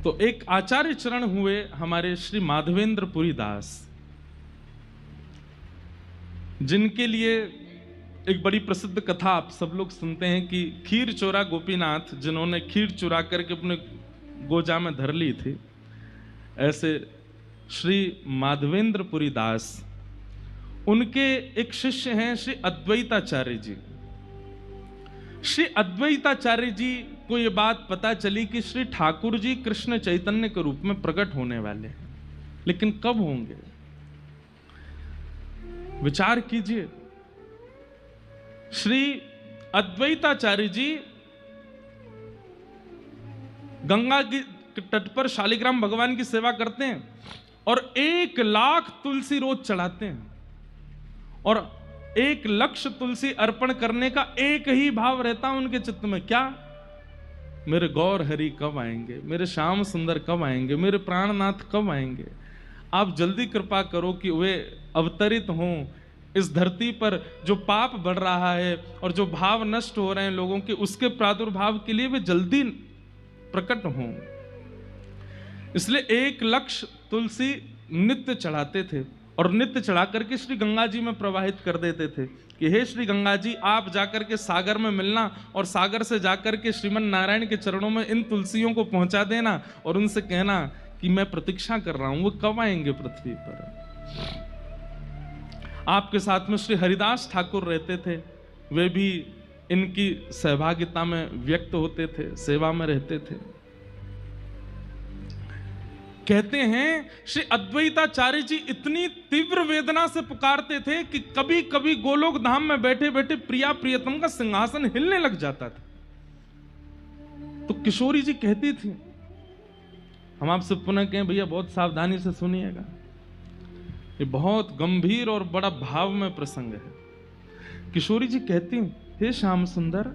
तो एक आचार्य चरण हुए हमारे श्री माधवेंद्र पुरी दास, जिनके लिए एक बड़ी प्रसिद्ध कथा आप सब लोग सुनते हैं कि खीर चोरा गोपीनाथ, जिन्होंने खीर चुरा करके अपने गोजा में धर ली थी, ऐसे श्री माधवेंद्र पुरी दास, उनके एक शिष्य हैं श्री अद्वैताचार्य जी। श्री अद्वैताचार्य जी को यह बात पता चली कि श्री ठाकुर जी कृष्ण चैतन्य के रूप में प्रकट होने वाले हैं, लेकिन कब होंगे? विचार कीजिए। श्री अद्वैताचार्य जी गंगा की तट पर शालिग्राम भगवान की सेवा करते हैं और 1 लाख तुलसी रोज चढ़ाते हैं, और 1 लक्ष तुलसी अर्पण करने का एक ही भाव रहता है उनके चित्त में, क्या? मेरे गौर हरि कब आएंगे, मेरे श्याम सुंदर कब आएंगे, मेरे प्राणनाथ कब आएंगे। आप जल्दी कृपा करो कि वे अवतरित हों इस धरती पर। जो पाप बढ़ रहा है और जो भाव नष्ट हो रहे हैं लोगों के, उसके प्रादुर्भाव के लिए वे जल्दी प्रकट हों। इसलिए 1 लक्ष तुलसी नित्य चढ़ाते थे और नित्य चढ़ा करके श्री गंगा जी में प्रवाहित कर देते थे कि हे श्री गंगा जी, आप जाकर के सागर में मिलना और सागर से जाकर के श्रीमन नारायण के चरणों में इन तुलसियों को पहुंचा देना और उनसे कहना कि मैं प्रतीक्षा कर रहा हूं, वो कब आएंगे पृथ्वी पर। आपके साथ में श्री हरिदास ठाकुर रहते थे, वे भी इनकी सहभागिता में व्यक्त होते थे, सेवा में रहते थे। कहते हैं श्री अद्वैताचार्य जी इतनी तीव्र वेदना से पुकारते थे कि कभी कभी गोलोक धाम में बैठे बैठे प्रिया प्रियतम का सिंहासन हिलने लग जाता था। तो किशोरी जी कहती थी, हम आपसे पुनः कहें भैया बहुत सावधानी से सुनिएगा, ये बहुत गंभीर और बड़ा भाव में प्रसंग है। किशोरी जी कहती, हे श्याम सुंदर,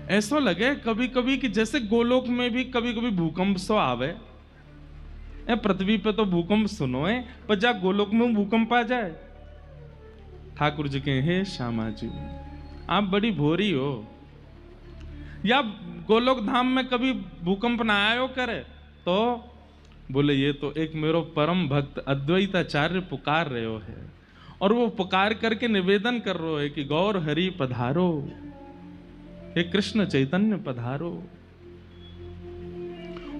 ऐसा लगे कभी कभी कि जैसे गोलोक में भी कभी कभी भूकंप सो आवे। पृथ्वी पे तो भूकंप सुनो है, पर जा गोलोक में भूकंप आ जाए। ठाकुर जी कहे, हे श्यामा जी, आप बड़ी भोरी हो, या गोलोक धाम में कभी भूकंप ना आयो करे? तो बोले, ये तो एक मेरो परम भक्त अद्वैताचार्य पुकार रहे हो है, और वो पुकार करके निवेदन कर रहे हो है कि गौर हरि पधारो, हे कृष्ण चैतन्य पधारो।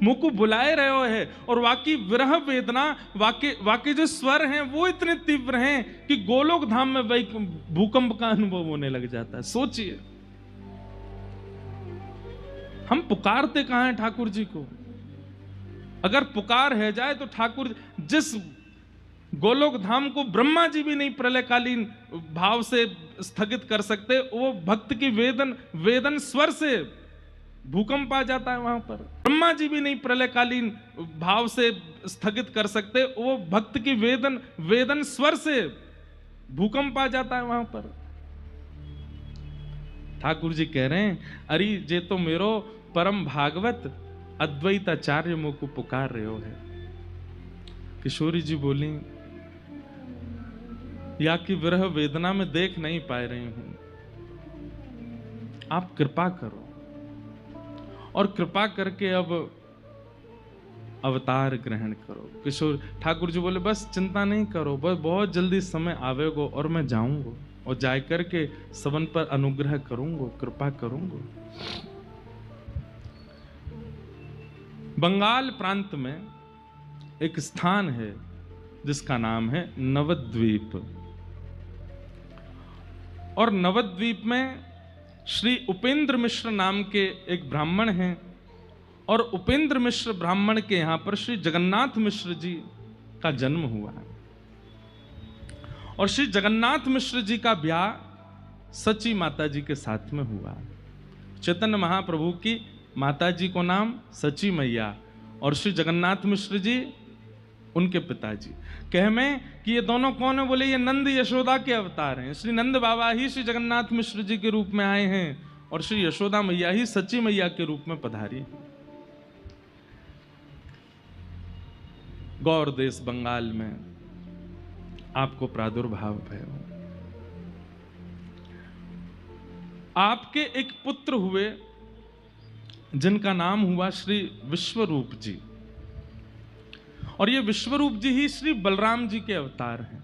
मुझ को बुलाए रहे हो है, और वाकई विरह वेदना, वाकई जो स्वर हैं वो इतने तीव्र हैं कि गोलोक धाम में वही भूकंप का अनुभव होने लग जाता है। सोचिए, हम पुकारते कहां हैं ठाकुर जी को? अगर पुकार है जाए तो ठाकुर जिस गोलोक धाम को ब्रह्मा जी भी नहीं प्रलयकालीन भाव से स्थगित कर सकते, वो भक्त की वेदन स्वर से भूकंप आ जाता है वहां पर। ब्रह्मा जी भी नहीं प्रलयकालीन भाव से स्थगित कर सकते, वो भक्त की वेदन स्वर से भूकंप आ जाता है वहां पर। ठाकुर जी कह रहे हैं, अरे जे तो मेरो परम भागवत अद्वैताचार्य मुझ को पुकार रहे हो है। किशोरी जी बोली, या कि विरह वेदना में देख नहीं पा रही हूं, आप कृपा करो। और कृपा करके अब अवतार ग्रहण करो। किशोर ठाकुर जी बोले, बस चिंता नहीं करो, बस बहुत जल्दी समय आवेगो और मैं जाऊंगा और जा करके सबन पर अनुग्रह करूंगा, कृपा करूंगा। बंगाल प्रांत में एक स्थान है जिसका नाम है नवद्वीप, और नवद्वीप में श्री उपेंद्र मिश्र नाम के एक ब्राह्मण हैं, और उपेंद्र मिश्र ब्राह्मण के यहां पर श्री जगन्नाथ मिश्र जी का जन्म हुआ है। और श्री जगन्नाथ मिश्र जी का ब्याह सची माता जी के साथ में हुआ। चैतन्य महाप्रभु की माता जी को नाम सची मैया, और श्री जगन्नाथ मिश्र जी उनके पिताजी। कह में कि ये दोनों कौन है? बोले, ये नंद यशोदा के अवतार हैं। श्री नंद बाबा ही श्री जगन्नाथ मिश्र जी के रूप में आए हैं, और श्री यशोदा मैया ही सची मैया के रूप में पधारी। गौर देश बंगाल में आपको प्रादुर्भाव भय। आपके एक पुत्र हुए जिनका नाम हुआ श्री विश्वरूप जी। और ये विश्वरूप जी ही श्री बलराम जी के अवतार हैं।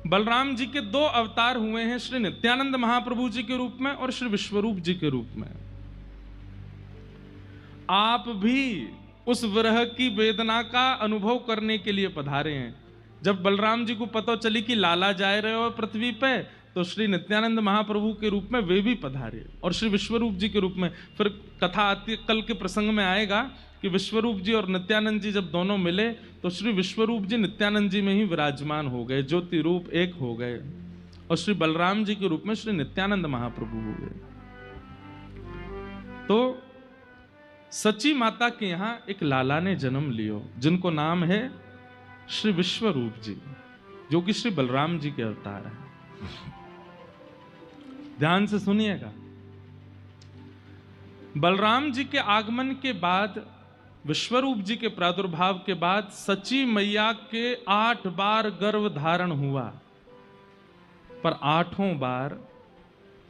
बलराम जी के दो अवतार हुए हैं, श्री नित्यानंद महाप्रभु जी के रूप में और श्री विश्वरूप जी के रूप में। आप भी उस विरह की वेदना का अनुभव करने के लिए पधारे हैं। जब बलराम जी को पता चली कि लाला जा रहे हो पृथ्वी पे, तो श्री नित्यानंद महाप्रभु के रूप में वे भी पधारे और श्री विश्वरूप जी के रूप में। फिर कथा आती, कल के प्रसंग में आएगा कि विश्वरूप जी और नित्यानंद जी जब दोनों मिले तो श्री विश्वरूप जी नित्यानंद जी में ही विराजमान हो गए, ज्योति रूप एक हो गए, और श्री बलराम जी के रूप में श्री नित्यानंद महाप्रभु हो गए। तो सची माता के यहां एक लाला ने जन्म लियो, जिनको नाम है श्री विश्वरूप जी, जो कि श्री बलराम जी के अवतार हैं। ध्यान से सुनिएगा। बलराम जी के आगमन के बाद, विश्वरूप जी के प्रादुर्भाव के बाद सची मैया के 8 बार गर्भ धारण हुआ, पर 8वां बार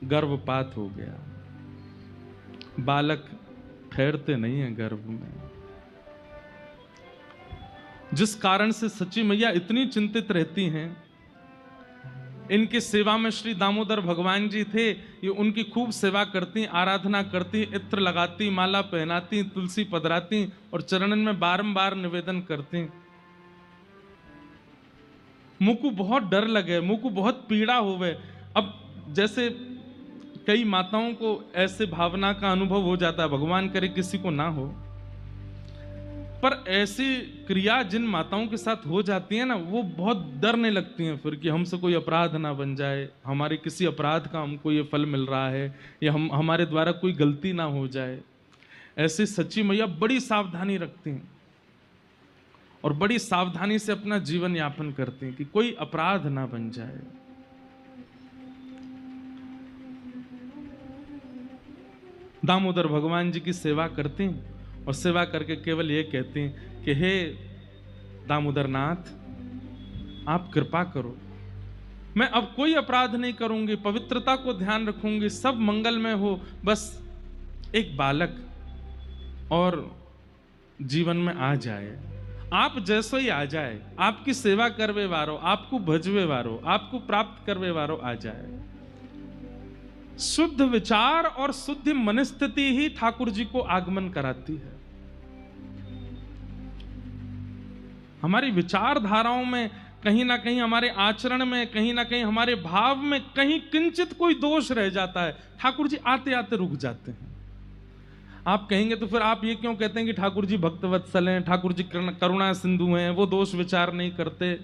गर्भपात हो गया। बालक ठहरते नहीं है गर्भ में, जिस कारण से सची मैया इतनी चिंतित रहती हैं। इनकी सेवा में श्री दामोदर भगवान जी थे, ये उनकी खूब सेवा करती, आराधना करती, इत्र लगाती, माला पहनाती, तुलसी पधराती और चरणन में बारंबार निवेदन करती। मुझ को बहुत डर लगे, मुझ को बहुत पीड़ा होवे। अब जैसे कई माताओं को ऐसे भावना का अनुभव हो जाता है, भगवान करे किसी को ना हो, पर ऐसी क्रिया जिन माताओं के साथ हो जाती है ना, वो बहुत डरने लगती हैं फिर कि हमसे कोई अपराध ना बन जाए, हमारे किसी अपराध का हमको ये फल मिल रहा है, या हमारे द्वारा कोई गलती ना हो जाए। ऐसे सच्ची मैया बड़ी सावधानी रखती हैं और बड़ी सावधानी से अपना जीवन यापन करती हैं कि कोई अपराध ना बन जाए। दामोदर भगवान जी की सेवा करती हैं और सेवा करके केवल ये कहती हैं कि हे दामोदर नाथ, आप कृपा करो, मैं अब कोई अपराध नहीं करूंगी, पवित्रता को ध्यान रखूंगी, सब मंगलमय हो, बस एक बालक और जीवन में आ जाए, आप जैसो ही आ जाए, आपकी सेवा करवे वारो, आपको भजवे वारो, आपको प्राप्त करवे वारो आ जाए। शुद्ध विचार और शुद्ध मनस्थिति ही ठाकुर जी को आगमन कराती है। हमारी विचारधाराओं में कहीं ना कहीं, हमारे आचरण में कहीं ना कहीं, हमारे भाव में कहीं किंचित कोई दोष रह जाता है, ठाकुर जी आते आते रुक जाते हैं। आप कहेंगे तो फिर आप ये क्यों कहते हैं कि ठाकुर जी भक्तवत्सल हैं, ठाकुर जी करुणा सिंधु हैं, वो दोष विचार नहीं करते?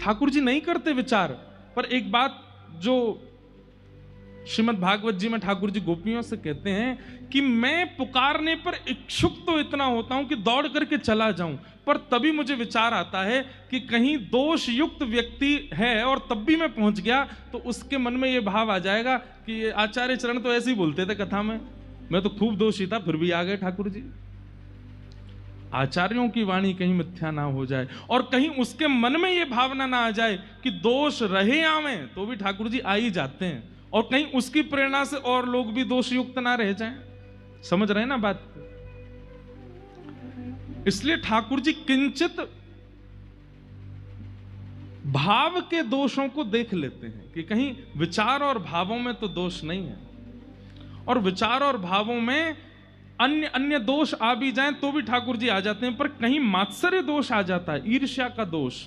ठाकुर जी नहीं करते विचार, पर एक बात जो श्रीमद् भागवत जी में ठाकुर जी गोपियों से कहते हैं कि मैं पुकारने पर इच्छुक तो इतना होता हूं कि दौड़ करके चला जाऊं, पर तभी मुझे विचार आता है कि कहीं दोष युक्त व्यक्ति है और तब भी मैं पहुंच गया तो उसके मन में ये भाव आ जाएगा कि आचार्य चरण तो ऐसे ही बोलते थे कथा में, मैं तो खूब दोषी था फिर भी आ गए ठाकुर जी। आचार्यों की वाणी कहीं मिथ्या ना हो जाए और कहीं उसके मन में ये भावना ना आ जाए कि दोष रहे आवे तो भी ठाकुर जी आ ही जाते हैं, और कहीं उसकी प्रेरणा से और लोग भी दोषयुक्त ना रह जाएं। समझ रहे हैं ना बात? इसलिए ठाकुर जी किंचित भाव के दोषों को देख लेते हैं कि कहीं विचार और भावों में तो दोष नहीं है, और विचार और भावों में अन्य अन्य दोष आ भी जाएं तो भी ठाकुर जी आ जाते हैं, पर कहीं मात्सर्य दोष आ जाता है, ईर्ष्या का दोष।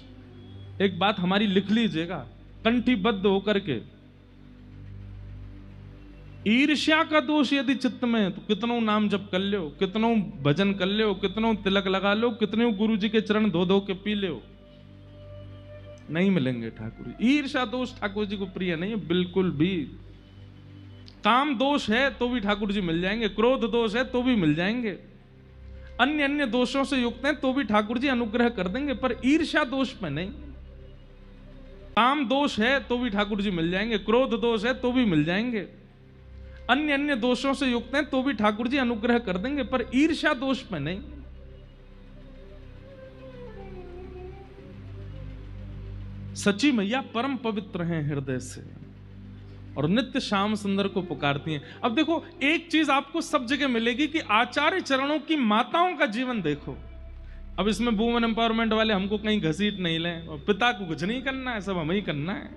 एक बात हमारी लिख लीजिएगा कंठीबद्ध होकर के, ईर्ष्या का दोष यदि चित्त में है तो कितनों नाम जप कर लो, कितनों भजन कर लो, कितनों तिलक लगा लो, कितनों गुरु जी के चरण धो धो के पी लो, नहीं मिलेंगे ठाकुर जी। ईर्ष्या दोष ठाकुर जी को प्रिय नहीं है बिल्कुल भी। काम दोष है तो भी ठाकुर जी मिल जाएंगे, क्रोध दोष है तो भी मिल जाएंगे, अन्य अन्य दोषों से युक्त हैं तो भी ठाकुर जी अनुग्रह कर देंगे, पर ईर्ष्या दोष में नहीं। काम दोष है तो भी ठाकुर जी मिल जाएंगे, क्रोध दोष है तो भी मिल जाएंगे, अन्य अन्य दोषों से युक्त हैं तो भी ठाकुर जी अनुग्रह कर देंगे, पर ईर्ष्या दोष में नहीं। सची मैया परम पवित्र हैं हृदय से, और नित्य श्याम सुंदर को पुकारती हैं। अब देखो, एक चीज आपको सब जगह मिलेगी कि आचार्य चरणों की माताओं का जीवन देखो। अब इसमें वुमेन एम्पावरमेंट वाले हमको कहीं घसीट नहीं लें, और पिता को कुछ नहीं करना है, सब हमें ही करना है।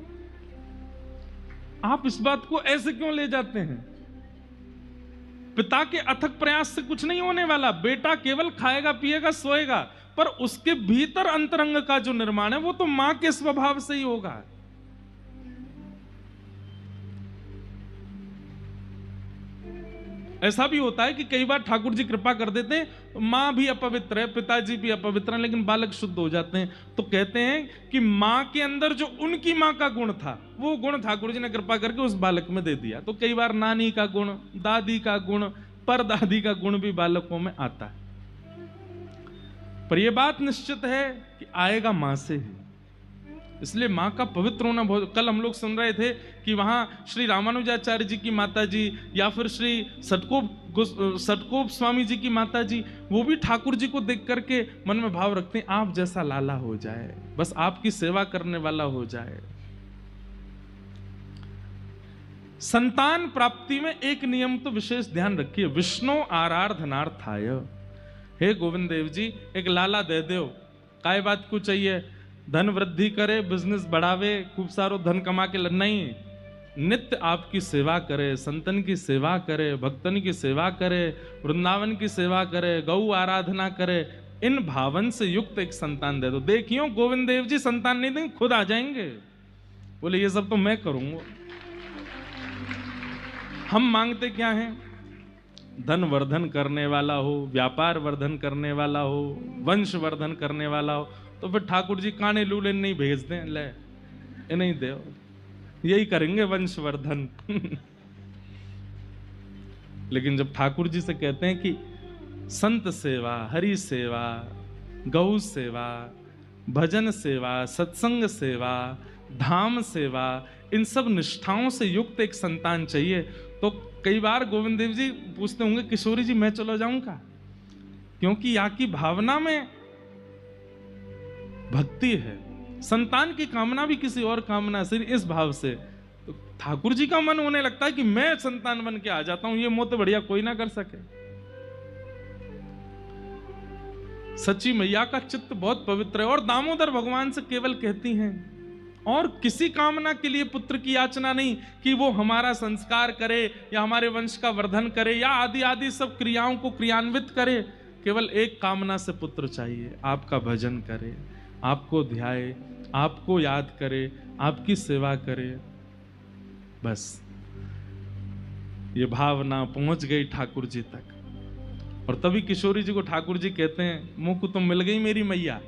आप इस बात को ऐसे क्यों ले जाते हैं? पिता के अथक प्रयास से कुछ नहीं होने वाला। बेटा केवल खाएगा, पिएगा, सोएगा, पर उसके भीतर अंतरंग का जो निर्माण है वो तो मां के स्वभाव से ही होगा। ऐसा भी होता है कि कई बार ठाकुर जी कृपा कर देते हैं, मां भी अपवित्र है, पिताजी भी अपवित्र है, लेकिन बालक शुद्ध हो जाते हैं। तो कहते हैं कि मां के अंदर जो उनकी मां का गुण था, वो गुण ठाकुर जी ने कृपा करके उस बालक में दे दिया। तो कई बार नानी का गुण, दादी का गुण, परदादी का गुण भी बालकों में आता है। पर यह बात निश्चित है कि आएगा मां से ही। इसलिए मां का पवित्र होना बहुत। कल हम लोग सुन रहे थे कि वहां श्री रामानुजाचार्य जी की माता जी, या फिर श्री सटकोप स्वामी जी की माता जी, वो भी ठाकुर जी को देख करके मन में भाव रखते हैं, आप जैसा लाला हो जाए, बस आपकी सेवा करने वाला हो जाए। संतान प्राप्ति में एक नियम तो विशेष ध्यान रखिए, विष्णु आराधनार्थाय। हे गोविंद देव जी, एक लाला दे दो, काय बात को चाहिए, धन वृद्धि करे, बिजनेस बढ़ावे, खूब सारो धन कमा के नहीं, नित्य आपकी सेवा करे, संतन की सेवा करे, भक्तन की सेवा करे, वृंदावन की सेवा करे, गौ आराधना करे। इन भावन से युक्त एक संतान दे दो। देखियो गोविंद देव जी संतान नहीं देंगे, खुद आ जाएंगे, बोले ये सब तो मैं करूंगा। हम मांगते क्या हैं? धन वर्धन करने वाला हो, व्यापार वर्धन करने वाला हो, वंश वर्धन करने वाला हो। तो फिर ठाकुर जी काने लूले नहीं भेज दें, ले ये नहीं दे, यही करेंगे वंशवर्धन। लेकिन जब ठाकुर जी से कहते हैं कि संत सेवा, हरि सेवा, गौ सेवा, भजन सेवा, सत्संग सेवा, धाम सेवा, इन सब निष्ठाओं से युक्त एक संतान चाहिए, तो कई बार गोविंद देव जी पूछते होंगे, किशोरी जी मैं चलो जाऊं का? क्योंकि यहाँ की भावना में भक्ति है, संतान की कामना भी किसी और कामना से, इस भाव से तो ठाकुर जी का मन होने लगता है कि मैं संतान बन के आ जाता हूं, ये मोह तो बढ़िया कोई ना कर सके। सच्ची मैया का चित्त बहुत पवित्र है, और दामोदर भगवान से केवल कहती हैं, और किसी कामना के लिए पुत्र की याचना नहीं कि वो हमारा संस्कार करे या हमारे वंश का वर्धन करे या आदि आदि सब क्रियाओं को क्रियान्वित करे। केवल एक कामना से पुत्र चाहिए, आपका भजन करे, आपको ध्याए, आपको याद करे, आपकी सेवा करे। बस ये भावना पहुंच गई ठाकुर जी तक, और तभी किशोरी जी को ठाकुर जी कहते हैं, मुंह को तो मिल गई मेरी मैया।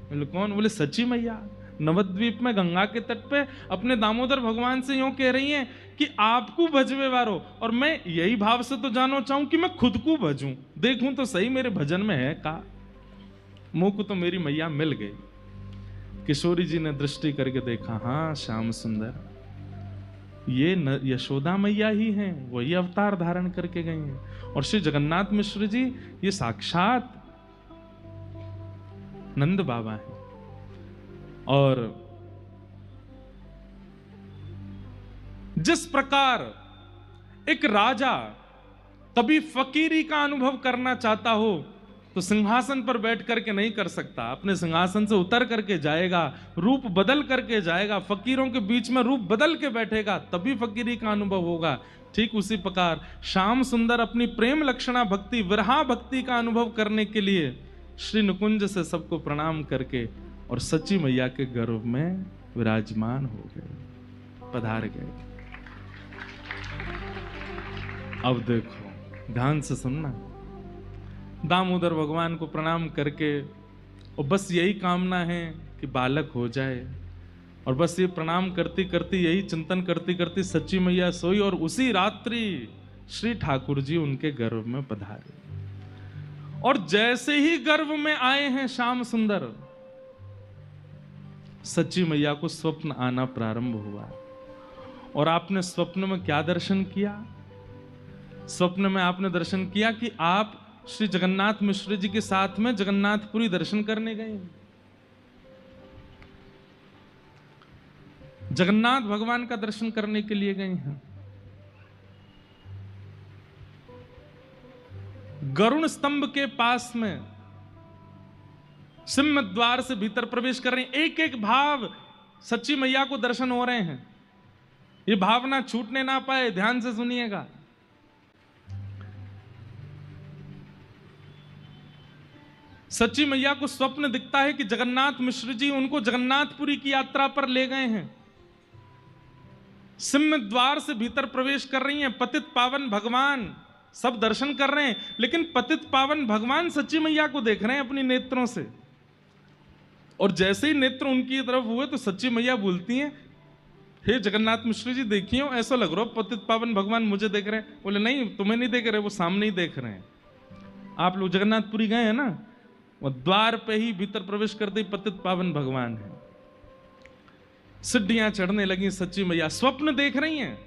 बोले कौन? बोले सच्ची मैया, नवद्वीप में गंगा के तट पे अपने दामोदर भगवान से यूं कह रही हैं कि आपको भजवे वारो, और मैं यही भाव से तो जानो चाहूं कि मैं खुद को भजूं, देखूं तो सही मेरे भजन में है का। मुंह को तो मेरी मैया मिल गई। किशोरी जी ने दृष्टि करके देखा, हाँ श्याम सुंदर, ये यशोदा मैया ही हैं, वही अवतार धारण करके गई हैं। और श्री जगन्नाथ मिश्र जी ये साक्षात नंद बाबा हैं। और जिस प्रकार एक राजा कभी फकीरी का अनुभव करना चाहता हो तो सिंहासन पर बैठ करके नहीं कर सकता, अपने सिंहासन से उतर करके जाएगा, रूप बदल करके जाएगा, फकीरों के बीच में रूप बदल के बैठेगा, तभी फकीरी का अनुभव होगा। ठीक उसी प्रकार श्याम सुंदर अपनी प्रेम लक्षणा भक्ति, विरहा भक्ति का अनुभव करने के लिए श्री नुकुंज से सबको प्रणाम करके और सच्ची मैया के गर्भ में विराजमान हो गए, पधार गए। अब देखो ध्यान से सुनना, दामोदर भगवान को प्रणाम करके और बस यही कामना है कि बालक हो जाए, और बस ये प्रणाम करती करती, यही चिंतन करती करती सच्ची मैया सोई, और उसी रात्रि श्री ठाकुर जी उनके गर्भ में पधारे। और जैसे ही गर्भ में आए हैं श्याम सुंदर, सच्ची मैया को स्वप्न आना प्रारंभ हुआ। और आपने स्वप्न में क्या दर्शन किया? स्वप्न में आपने दर्शन किया कि आप श्री जगन्नाथ मिश्र जी के साथ में जगन्नाथपुरी दर्शन करने गए। जगन्नाथ भगवान का दर्शन करने के लिए गई हैं। गरुण स्तंभ के पास में सिंह द्वार से भीतर प्रवेश कर रही, एक एक भाव सच्ची मैया को दर्शन हो रहे हैं। ये भावना छूटने ना पाए, ध्यान से सुनिएगा। सच्ची मैया को स्वप्न दिखता है कि जगन्नाथ मिश्र जी उनको जगन्नाथपुरी की यात्रा पर ले गए हैं। सिंह द्वार से भीतर प्रवेश कर रही हैं, पतित पावन भगवान सब दर्शन कर रहे हैं, लेकिन पतित पावन भगवान सच्ची मैया को देख रहे हैं अपनी नेत्रों से। और जैसे ही नेत्र उनकी तरफ हुए तो सच्ची मैया बोलती हैं, हे जगन्नाथ मिश्र जी देखिए, ऐसा लग रहा हो पतित पावन भगवान मुझे देख रहे हैं। बोले नहीं, तुम्हें नहीं देख रहे, वो सामने ही देख रहे हैं। आप लोग जगन्नाथपुरी गए हैं ना, वो द्वार पे ही भीतर प्रवेश करते ही पतित पावन भगवान है। सीढ़ियां चढ़ने लगी, सच्ची मैया स्वप्न देख रही हैं।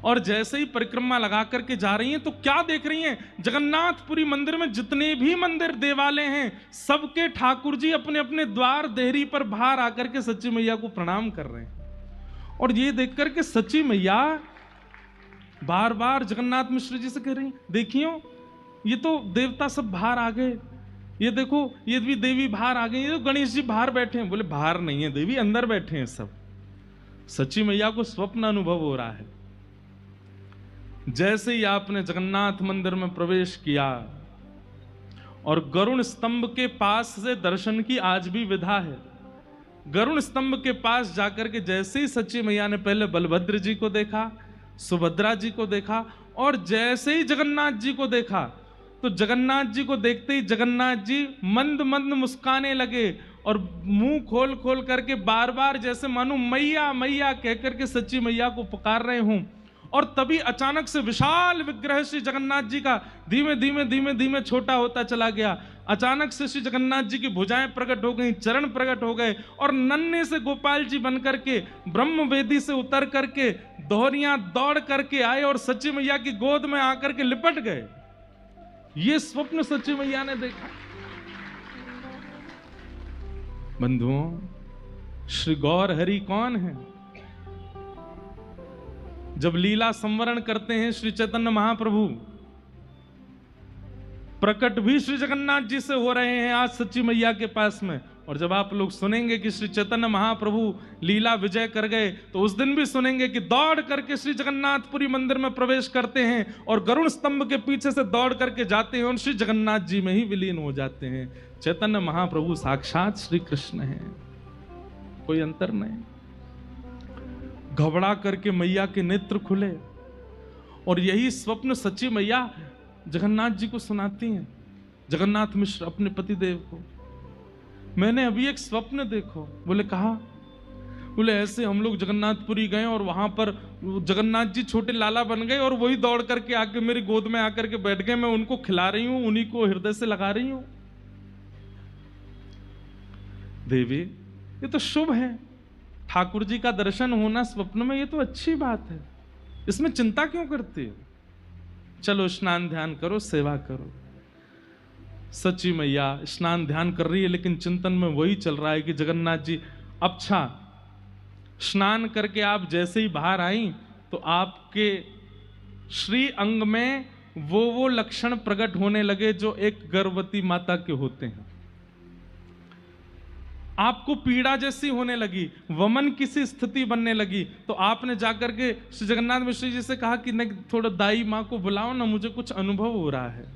और जैसे ही परिक्रमा लगा करके जा रही हैं तो क्या देख रही हैं, जगन्नाथपुरी मंदिर में जितने भी मंदिर देवालय हैं, सबके ठाकुर जी अपने अपने द्वार देहरी पर बाहर आकर के सच्ची मैया को प्रणाम कर रहे हैं। और ये देख करके सच्ची मैया बार बार जगन्नाथ मिश्र जी से कह रही, देखियो ये तो देवता सब बाहर आ गए, ये देखो ये भी देवी बाहर आ गई, ये तो गणेश जी बाहर बैठे हैं। बोले बाहर नहीं है देवी, अंदर बैठे हैं सब। सच्ची मैया को स्वप्न अनुभव हो रहा है। जैसे ही आपने जगन्नाथ मंदिर में प्रवेश किया और गरुण स्तंभ के पास से दर्शन की आज भी विधा है। गरुण स्तंभ के पास जाकर के जैसे ही सच्ची मैया ने पहले बलभद्र जी को देखा, सुभद्रा जी को देखा, और जैसे ही जगन्नाथ जी को देखा तो जगन्नाथ जी को देखते ही जगन्नाथ जी मंद मंद मुस्काने लगे और मुंह खोल खोल करके बार बार जैसे मानो मैया मैया कह करके सच्ची मैया को पुकार रहे हूं। और तभी अचानक से विशाल विग्रह श्री जगन्नाथ जी का धीमे धीमे धीमे धीमे छोटा होता चला गया। अचानक से श्री जगन्नाथ जी की भुजाएं प्रकट हो गई, चरण प्रकट हो गए, और नन्हे से गोपाल जी बन करके ब्रह्म वेदी से उतर करके दोहरियां दौड़ करके आए और सच्ची मैया की गोद में आकर के लिपट गए। ये स्वप्न सच्ची मैया ने देखा। बंधुओं, श्री गौर हरि कौन है? जब लीला संवरण करते हैं श्री चैतन्य महाप्रभु, प्रकट भी श्री जगन्नाथ जी से हो रहे हैं आज सच्ची मैया के पास में। और जब आप लोग सुनेंगे कि श्री चैतन्य महाप्रभु लीला विजय कर गए, तो उस दिन भी सुनेंगे कि दौड़ करके श्री जगन्नाथपुरी मंदिर में प्रवेश करते हैं और गरुण स्तंभ के पीछे से दौड़ करके जाते हैं और श्री जगन्नाथ जी में ही विलीन हो जाते हैं। चैतन्य महाप्रभु साक्षात श्री कृष्ण हैं, कोई अंतर नहीं। घबरा करके मैया के नेत्र खुले और यही स्वप्न सच्ची मैया जगन्नाथ जी को सुनाती हैं। जगन्नाथ मिश्र अपने पतिदेव को, मैंने अभी एक स्वप्न देखो। बोले कहा? बोले ऐसे हम लोग जगन्नाथपुरी गए और वहां पर जगन्नाथ जी छोटे लाला बन गए और वही दौड़ करके आके मेरी गोद में आकर के बैठ गए। मैं उनको खिला रही हूं, उन्हीं को हृदय से लगा रही हूं। देवी, ये तो शुभ है, ठाकुर जी का दर्शन होना स्वप्न में, ये तो अच्छी बात है, इसमें चिंता क्यों करती हो? चलो स्नान ध्यान करो, सेवा करो। सच्ची मैया स्नान ध्यान कर रही है, लेकिन चिंतन में वही चल रहा है कि जगन्नाथ जी, अच्छा स्नान करके आप जैसे ही बाहर आई तो आपके श्री अंग में वो लक्षण प्रकट होने लगे जो एक गर्भवती माता के होते हैं। आपको पीड़ा जैसी होने लगी, वमन की सी स्थिति बनने लगी। तो आपने जाकर के श्री जगन्नाथ मिश्र जी से कहा कि नहीं, थोड़ा दाई माँ को बुलाओ ना, मुझे कुछ अनुभव हो रहा है।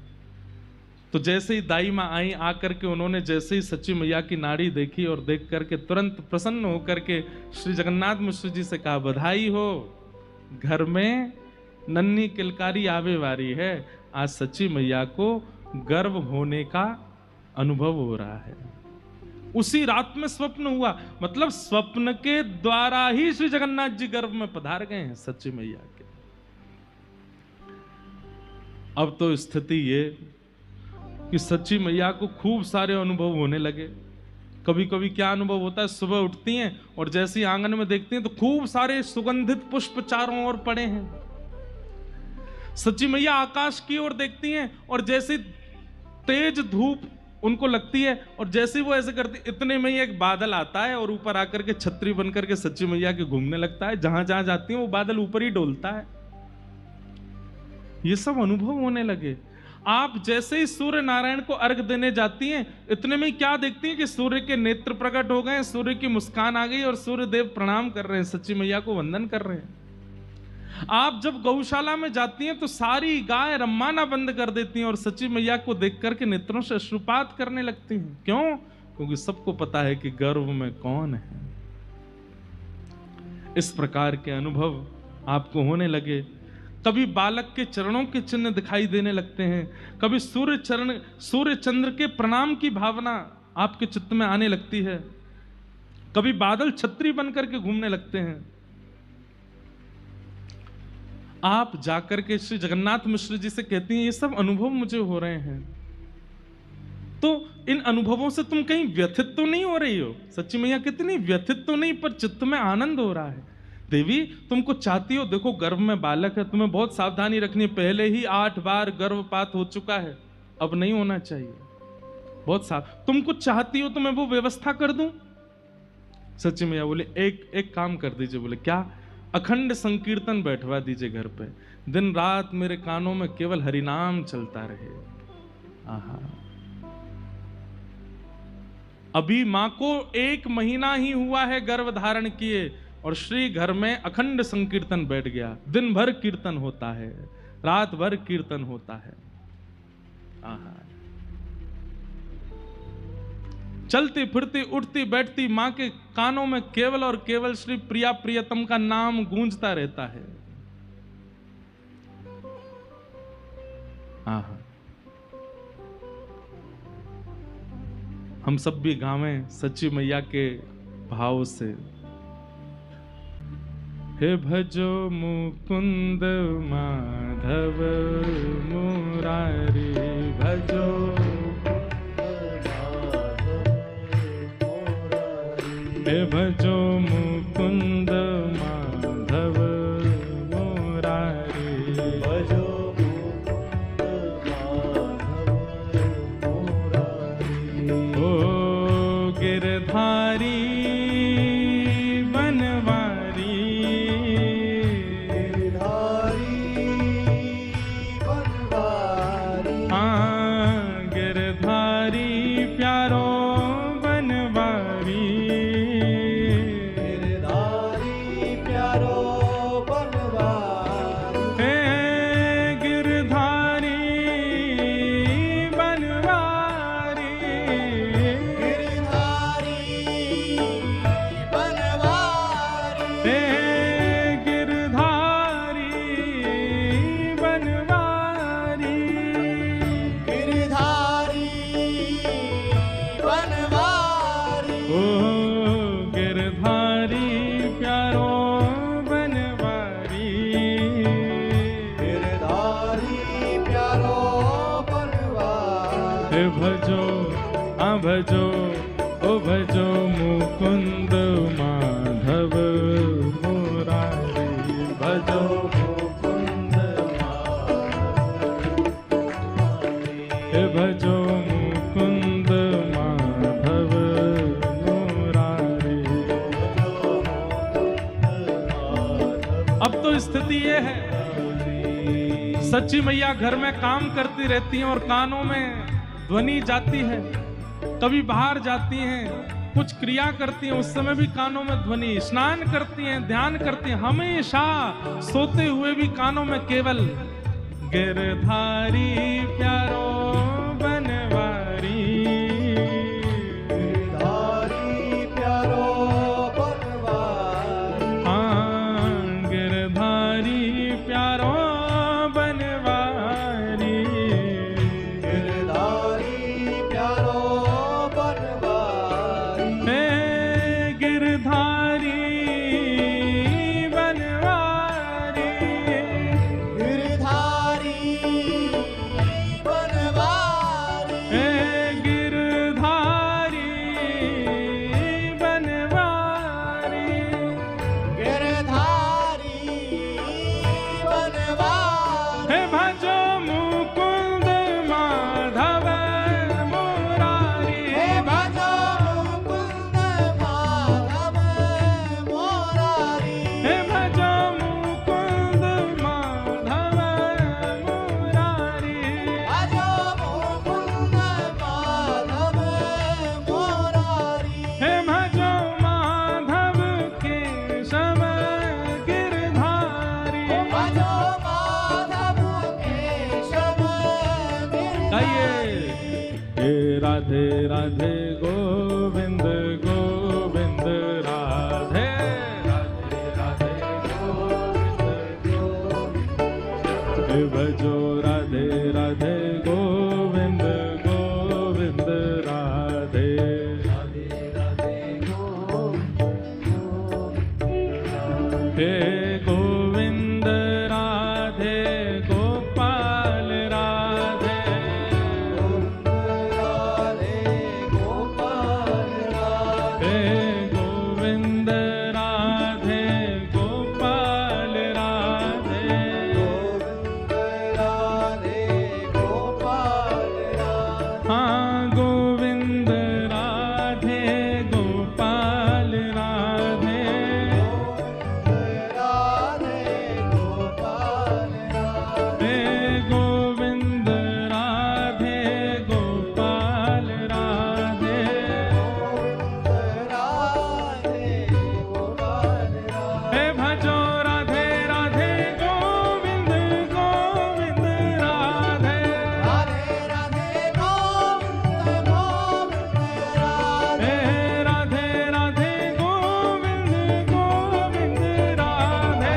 तो जैसे ही दाई माँ आई, आकर के उन्होंने जैसे ही सच्ची मैया की नाड़ी देखी और देख करके तुरंत प्रसन्न होकर के श्री जगन्नाथ मिश्र जी से कहा, बधाई हो, घर में नन्ही किलकारी आवे वारी है। आज सच्ची मैया को गर्भ होने का अनुभव हो रहा है। उसी रात में स्वप्न हुआ, मतलब स्वप्न के द्वारा ही श्री जगन्नाथ जी गर्भ में पधार गए हैं सच्ची मैया के। अब तो स्थिति ये कि सच्ची मैया को खूब सारे अनुभव होने लगे। कभी कभी क्या अनुभव होता है, सुबह उठती हैं और जैसे ही आंगन में देखती हैं तो खूब सारे सुगंधित पुष्प चारों ओर पड़े हैं। सच्ची मैया आकाश की ओर देखती हैं और जैसे तेज धूप उनको लगती है, और जैसे ही वो ऐसे करती, इतने में ही एक बादल आता है और ऊपर आकर के छतरी बनकर के सच्ची मैया के घूमने लगता है। जहां जहां जाती है वो बादल ऊपर ही डोलता है। ये सब अनुभव होने लगे। आप जैसे ही सूर्य नारायण को अर्घ देने जाती हैं, इतने में ही क्या देखती हैं कि सूर्य के नेत्र प्रकट हो गए, सूर्य की मुस्कान आ गई और सूर्य देव प्रणाम कर रहे हैं, सच्ची मैया को वंदन कर रहे हैं। आप जब गौशाला में जाती हैं तो सारी गाय रम्माना बंद कर देती हैं और सच्ची मैया को देख करके नेत्रों से अश्रुपात करने लगती हैं। क्यों? क्योंकि सबको पता है कि गर्भ में कौन है। इस प्रकार के अनुभव आपको होने लगे। कभी बालक के चरणों के चिन्ह दिखाई देने लगते हैं, कभी सूर्य चंद्र के प्रणाम की भावना आपके चित्त में आने लगती है, कभी बादल छतरी बनकर के घूमने लगते हैं। आप जाकर के श्री जगन्नाथ मिश्र जी से कहती हैं, ये सब अनुभव मुझे हो रहे हैं, तो इन अनुभवों से तुम कहीं व्यथित तो नहीं हो रही हो? सच्ची मैया कितनी व्यथित तो नहीं, पर चित्त में आनंद हो रहा है। देवी तुमको चाहती हो, देखो गर्भ में बालक है, तुम्हें बहुत सावधानी रखनी है, पहले ही 8 बार गर्भपात हो चुका है, अब नहीं होना चाहिए, बहुत साफ। तुमको चाहती हो तो मैं वो व्यवस्था कर दूं? सच्ची मैया बोले एक काम कर दीजिए। बोले क्या? अखंड संकीर्तन बैठवा दीजिए घर पे, दिन रात मेरे कानों में केवल हरिनाम चलता रहे। आहा, अभी मां को 1 महीना ही हुआ है गर्भ धारण किए और श्री घर में अखंड संकीर्तन बैठ गया। दिन भर कीर्तन होता है, रात भर कीर्तन होता है। आहा, चलती फिरती उठती बैठती मां के कानों में केवल और केवल श्री प्रिया प्रियतम का नाम गूंजता रहता है। आहा, हम सब भी गावें सच्ची मैया के भाव से। हे भजो मुकुंद माधव मुरारी, भजो हे भजो मुकुंद माधव मुरारी, भजो ओ गिरधारी बनवारी, हाँ गिरधारी प्यारो बनवारी, गिरधारी प्यारो बनवारी, हे गिरधारी बनवारी, गिरधारी बनवारी, हे गिरधारी बनवारी, गिरधारी बनवारी, ओ गिरधारी प्यारो बनवारी, गिरधारी प्यारो बनवारी, हे भजो आ भजो ओ भजो मुकुंद माधव मुरारी, भजो मुकुंद हे भजो मुकुंद माधव मुरारी। अब तो स्थिति ये है, सच्ची मैया घर में काम करती रहती हैं और कानों में ध्वनि जाती है, कभी बाहर जाती हैं, कुछ क्रिया करती हैं, उस समय भी कानों में ध्वनि, स्नान करती हैं, ध्यान करती हैं, हमेशा सोते हुए भी कानों में केवल गिरधारी प्यारो बनवारी, गिरधारी प्यारो बनवारी, हाँ गिरधारी प्यारो बनवारी, गिरधारी प्यारो बनवारी, हे गिरधारी बनवारी, गिरधारी हे राधे राधे गोविंद गोविंद राधे राधे राधे गोविंद गोविंद भजो राधे राधे गोविंद गोविंद राधे राधे राधे गोविंद हे गोविंद राधे गोपाल राधे हे गोविंद राधे गोपाल राधे हाँ गोविंद राधे गोपाल राधे हे गोविंद राधे गोपाल राधे हे भजो राधे राधे गोविंद गोविंद राधे हे राधे राधे गोविंद गोविंद राधे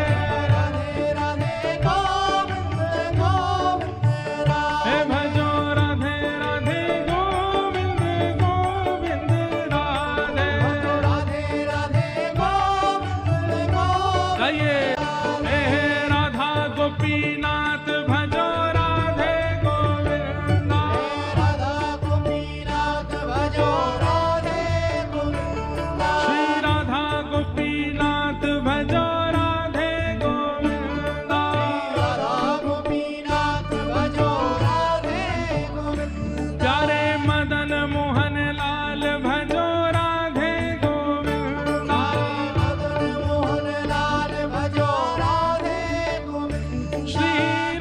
हे भजो राधे राधे गोविंद गोविंद राधे गाइए हे राधा गोपीनाथ भजो राधे गोविंद श्री राधा गोपीनाथ भजो राधे गोविंद प्यारे मदन मोहन लाल भजो राधे गोविंद श्री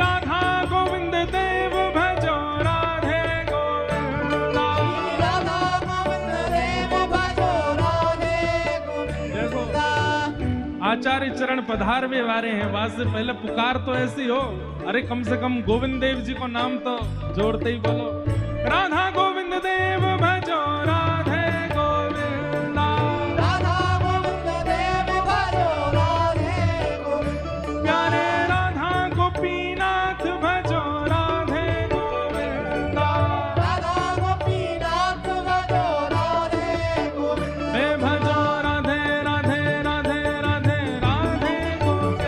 राधा गोविंद देव भजो राधे गोविंद देखो आचार्य चरण पधारवे वारे हैं वहां से पहले पुकार तो ऐसी हो अरे कम से कम गोविंद देव जी को नाम तो जोड़ते ही बोलो राधा गोविंद देव भजो राधे गोविंद प्यारे राधा गोपीनाथ भजो राधे गोविंद हे भजो राधे राधे राधे राधे राधे गोविंद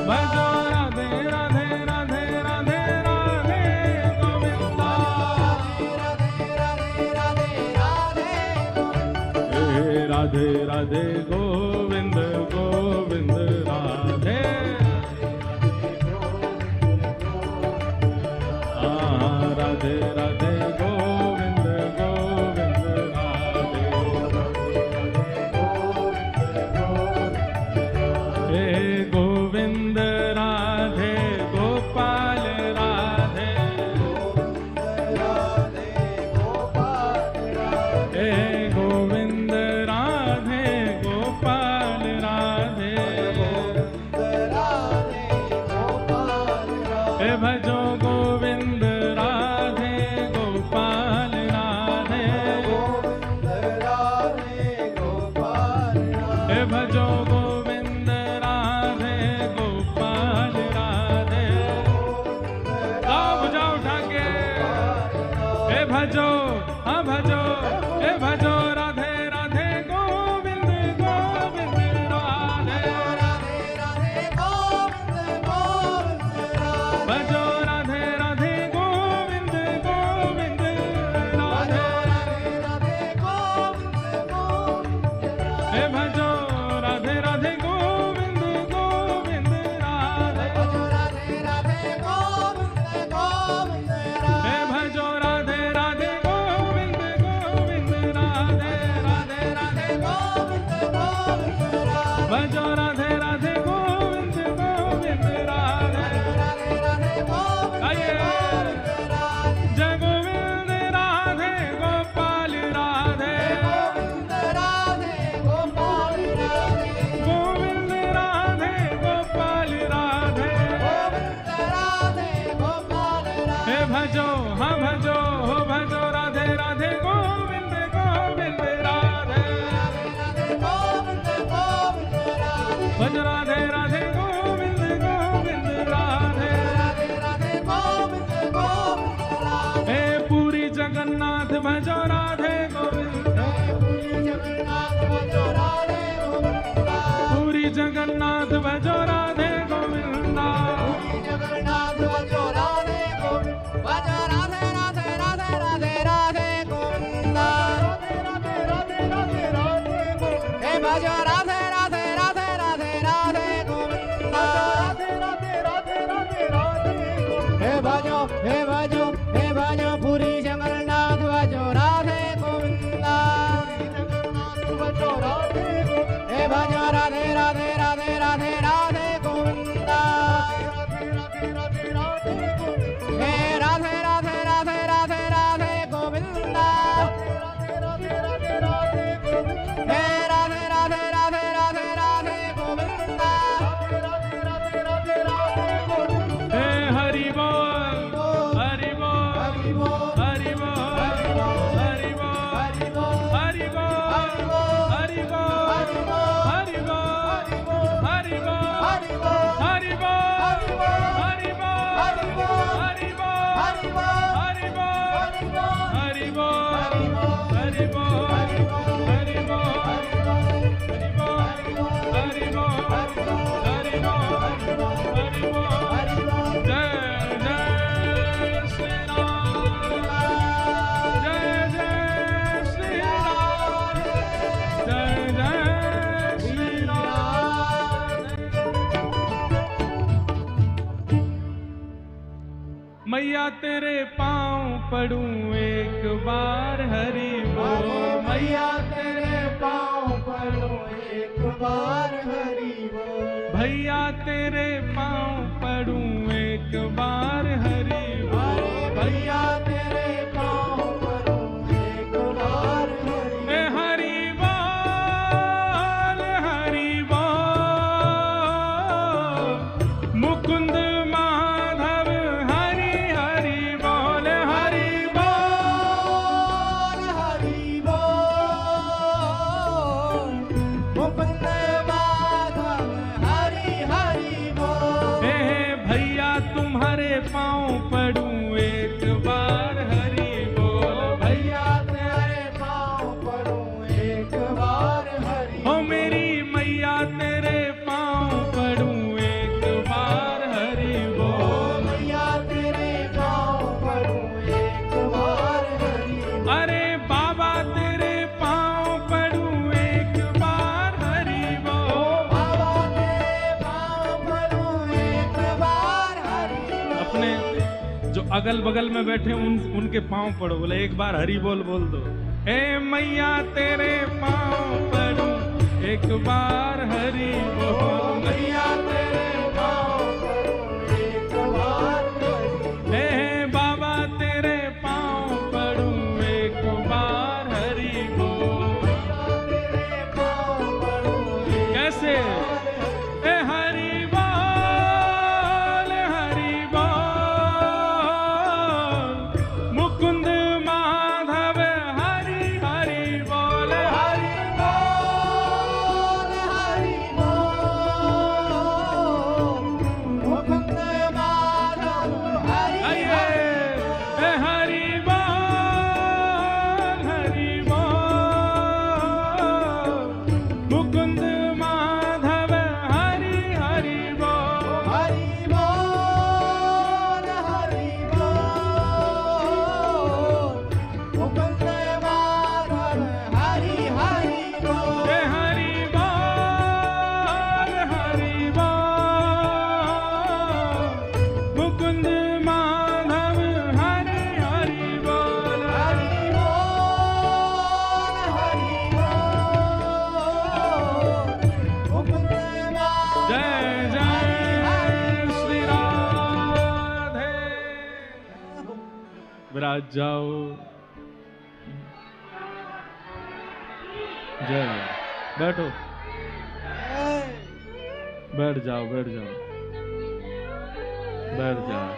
भजो राधे राधे राधे राधे राधे गोविंद हे राधे राधे गोविंद गोविंद राधे हाँ राधे राधे गोविंद गोविंद राधे हे गोविंद राधे गोपाल राधे हे गोविंद राधे गोपाल राधे हे भजो गोविंद राधे गोपाल राधे हे भजो गोविंद राधे गोपाल राधे आओ बुझा उठा के हे भजो हाँ भजो हे भजो राधे राधे गोविंद गोविंद राधे भजो राधे राधे गोविंद गोविंद राधे हे भजो राधे राधे गोविंद गोविंद राधे हे भजो राधे राधे गोविंद गोविंद भजो हाँ भजो हो भजो राधे राधे गोविंद गोविंद राधे भज राधे राधे गोविंद गोविंद राधे हे पूरी जगन्नाथ भजो राधे गोविंद पूरी जगन्नाथ भजो राधे गोविंद हे भजो पूरी जगन्नाथ भजो राधे गोविंदा हे भजो राधे राधे राधे राधे राधे गोविंदा हे राधे राधे राधे राधे राधे गोविंदा हे राधे राधे राधे राधे राधे गोविंदा हे हरि बोल हरि बोल हरि बोल हरि बोल हरि बोल हरि बोल हरि बोल हरि बोल हरि बोल हरि बोल हरि बोल हरि बोल हरि मैया तेरे पाँव पड़ूं एक बार हरि बोल मैया तेरे पाँव पड़ूं एक बार हरि बोल भैया तेरे पाँव पड़ूं एक बार हरि बोल भैया तेरे पाँव पड़ूं एक बार हरि हरि बोल मुकुंद माधव हरि हरि बोल हरि बोल मुकुंद माधव हरि हरि बोल हे भैया तुम्हारे पाँव पड़ूं एक बार हरि बोल भैया तेरे पाँव पड़ूं एक बार हरि ओ मेरी मैया तेरे पाँव पड़ूं एक बार हरि बोल मैया तेरे पाँव पड़ूं एक बार हरि अरे बाबा तेरे पाँव पड़ूं एक बार हरि बोल बाबा तेरे पाँव पड़ूं एक बार हरि अपने जो अगल बगल में बैठे उनके पाँव पड़ो बोले एक बार हरि बोल दो ए मैया तेरे पाँव पड़ूं एक बार हरि बोल मैया तेरे पाँव पड़ूं एक बार हरि ए बाबा तेरे पाँव पड़ूं एक बार हरि बोल तेरे पाँव पड़ूं कैसे ए हरि बोल मुकुंद माधव हरि हरि बोल हरि बोल मुकुंद माधव हरि आइए ए हरि बोल मुकुंद माधव हरि हरि बोल हरि बोल मुकुंद माधव हरि हरि बोल ए हरि बोल मुकुंद माधव हरि हरि बोल हरि बोल मुकुंद माधव जय जय श्री राधे विराज जाओ जय बैठो बैठ जाओ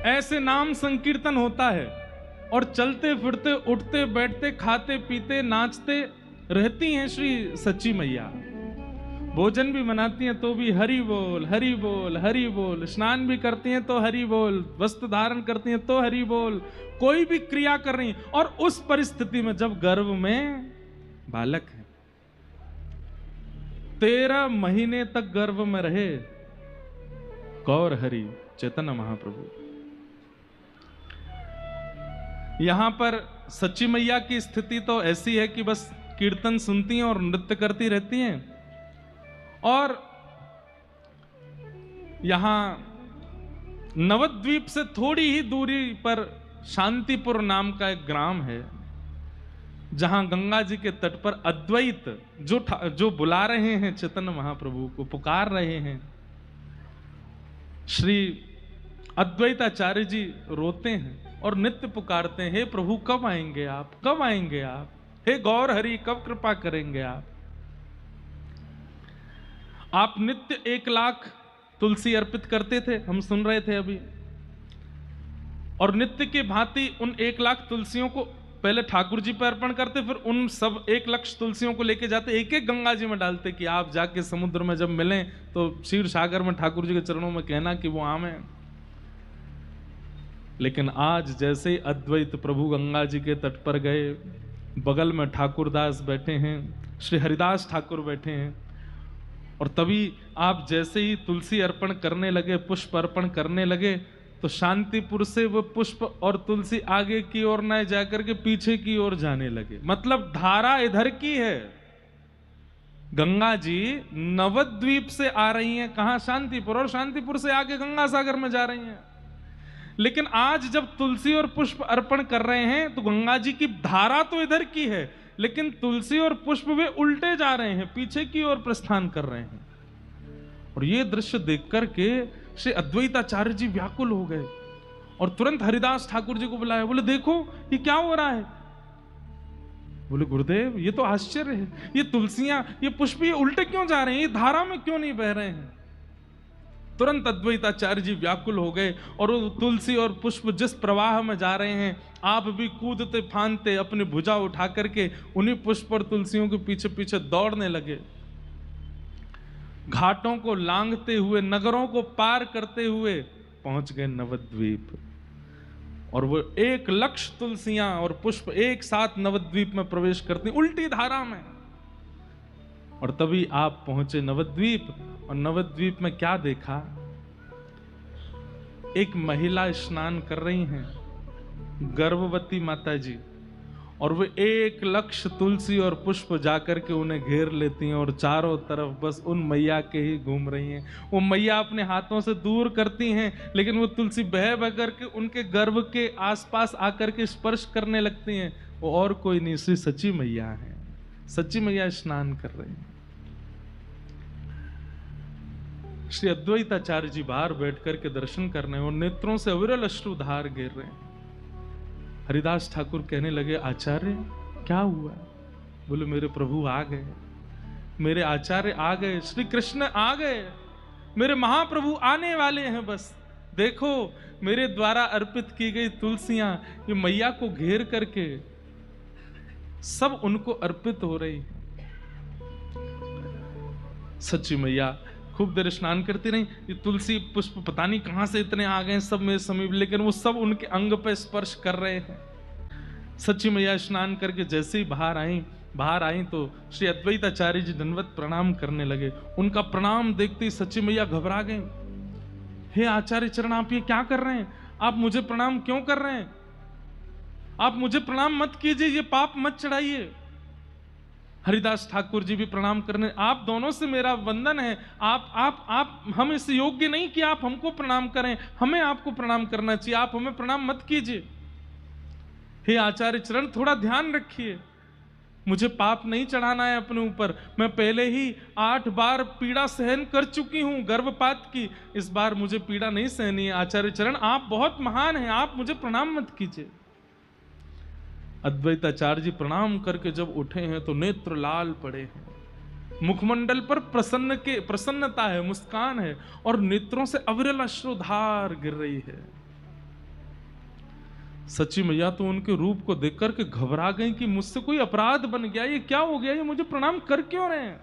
ऐसे नाम संकीर्तन होता है और चलते फिरते उठते बैठते खाते पीते नाचते रहती हैं श्री सच्ची मैया। भोजन भी बनाती हैं तो भी हरि बोल हरि बोल हरि बोल, स्नान भी करती हैं तो हरि बोल, वस्त्र धारण करती हैं तो हरि बोल, कोई भी क्रिया कर रही। और उस परिस्थिति में जब गर्भ में बालक है, 13 महीने तक गर्भ में रहे गौर हरि चैतन्य महाप्रभु। यहां पर सच्ची मैया की स्थिति तो ऐसी है कि बस कीर्तन सुनती हैं और नृत्य करती रहती हैं। और यहां नवद्वीप से थोड़ी ही दूरी पर शांतिपुर नाम का एक ग्राम है, जहां गंगा जी के तट पर अद्वैत जो बुला रहे हैं चैतन्य महाप्रभु को, पुकार रहे हैं। श्री अद्वैताचार्य जी रोते हैं और नित्य पुकारते हैं, हे प्रभु कब आएंगे आप, कब आएंगे आप, हे गौर हरि कब कृपा करेंगे आप। आप नित्य 1 लाख तुलसी अर्पित करते थे, हम सुन रहे थे अभी। और नित्य के भांति उन 1 लाख तुलसियों को पहले ठाकुर जी पर अर्पण करते, फिर उन सब 1 लाख तुलसियों को लेके जाते, एक एक गंगा जी में डालते कि आप जाके समुद्र में जब मिलें तो क्षीर सागर में ठाकुर जी के चरणों में कहना कि वो आम है। लेकिन आज जैसे ही अद्वैत प्रभु गंगा जी के तट पर गए, बगल में ठाकुरदास बैठे हैं, श्री हरिदास ठाकुर बैठे हैं, और तभी आप जैसे ही तुलसी अर्पण करने लगे, पुष्प अर्पण करने लगे, तो शांतिपुर से वो पुष्प और तुलसी आगे की ओर न जाकर के पीछे की ओर जाने लगे। मतलब धारा इधर की है, गंगा जी नवद्वीप से आ रही हैं, कहां शांतिपुर, और शांतिपुर से आगे गंगा सागर में जा रही हैं। लेकिन आज जब तुलसी और पुष्प अर्पण कर रहे हैं तो गंगा जी की धारा तो इधर की है, लेकिन तुलसी और पुष्प वे उल्टे जा रहे हैं, पीछे की ओर प्रस्थान कर रहे हैं। और ये दृश्य देख करके श्री अद्वैताचार्य जी व्याकुल हो गए और तुरंत हरिदास ठाकुर जी को बुलाया। बोले देखो ये क्या हो रहा है। बोले गुरुदेव ये तो आश्चर्य है, ये तुलसियां ये पुष्प ये उल्टे क्यों जा रहे हैं, ये धारा में क्यों नहीं बह रहे हैं। तुरंत अद्वैताचार्य जी व्याकुल हो गए और तुलसी और पुष्प जिस प्रवाह में जा रहे हैं, आप भी कूदते फांदते अपनी भुजा उठा करके उन्हीं पुष्प और तुलसियों के पीछे पीछे दौड़ने लगे। घाटों को लांघते हुए, नगरों को पार करते हुए पहुंच गए नवद्वीप। और वो 1 लाख तुलसियां और पुष्प एक साथ नवद्वीप में प्रवेश करती उल्टी धारा में। और तभी आप पहुंचे नवद्वीप, और नवद्वीप में क्या देखा, एक महिला स्नान कर रही हैं, गर्भवती माता जी, और वे 1 लाख तुलसी और पुष्प जाकर के उन्हें घेर लेती हैं और चारों तरफ बस उन मैया के ही घूम रही हैं। वो मैया अपने हाथों से दूर करती हैं, लेकिन वो तुलसी बह बह करके उनके गर्भ के आसपास आकर के स्पर्श करने लगती हैं। वो और कोई नहीं, श्री सच्ची मैया है। सच्ची मैया स्नान कर रही हैं। श्री अद्वैताचार्य जी बाहर बैठ करके दर्शन कर रहे हैं और नेत्रों से अविरल अश्रुधार गिर रहे हैं। हरिदास ठाकुर कहने लगे आचार्य क्या हुआ। बोले मेरे प्रभु आ गए, मेरे आचार्य आ गए, श्री कृष्ण आ गए, मेरे महाप्रभु आने वाले हैं। बस देखो मेरे द्वारा अर्पित की गई तुलसियां ये मैया को घेर करके सब उनको अर्पित हो रही है। सच्ची मैया खूब देर स्नान करती रही। ये तुलसी पुष्प पता नहीं कहां से इतने आ गए सब मेरे समीप, लेकिन वो सब उनके अंग पे स्पर्श कर रहे हैं। सच्ची मैया स्नान करके जैसे ही बाहर आई तो श्री अद्वैताचार्य जी दंडवत प्रणाम करने लगे। उनका प्रणाम देखते ही सच्ची मैया घबरा गए। हे आचार्य चरण आप ये क्या कर रहे हैं, आप मुझे प्रणाम क्यों कर रहे हैं, आप मुझे प्रणाम मत कीजिए, ये पाप मत चढ़ाइए। हरिदास ठाकुर जी भी प्रणाम करने, आप दोनों से मेरा वंदन है, आप हम इस योग्य नहीं कि आप हमको प्रणाम करें, हमें आपको प्रणाम करना चाहिए, आप हमें प्रणाम मत कीजिए। हे आचार्य चरण थोड़ा ध्यान रखिए, मुझे पाप नहीं चढ़ाना है अपने ऊपर। मैं पहले ही 8 बार पीड़ा सहन कर चुकी हूं गर्भपात की, इस बार मुझे पीड़ा नहीं सहनी है। आचार्य चरण आप बहुत महान हैं, आप मुझे प्रणाम मत कीजिए। अद्वैताचार्य जी प्रणाम करके जब उठे हैं तो नेत्र लाल पड़े हैं, मुखमंडल पर प्रसन्नता है, मुस्कान है, और नेत्रों से अविरल अश्रुधार गिर रही है। सची मैया तो उनके रूप को देख करके घबरा गई कि मुझसे कोई अपराध बन गया, ये क्या हो गया, ये मुझे प्रणाम कर क्यों रहे हैं।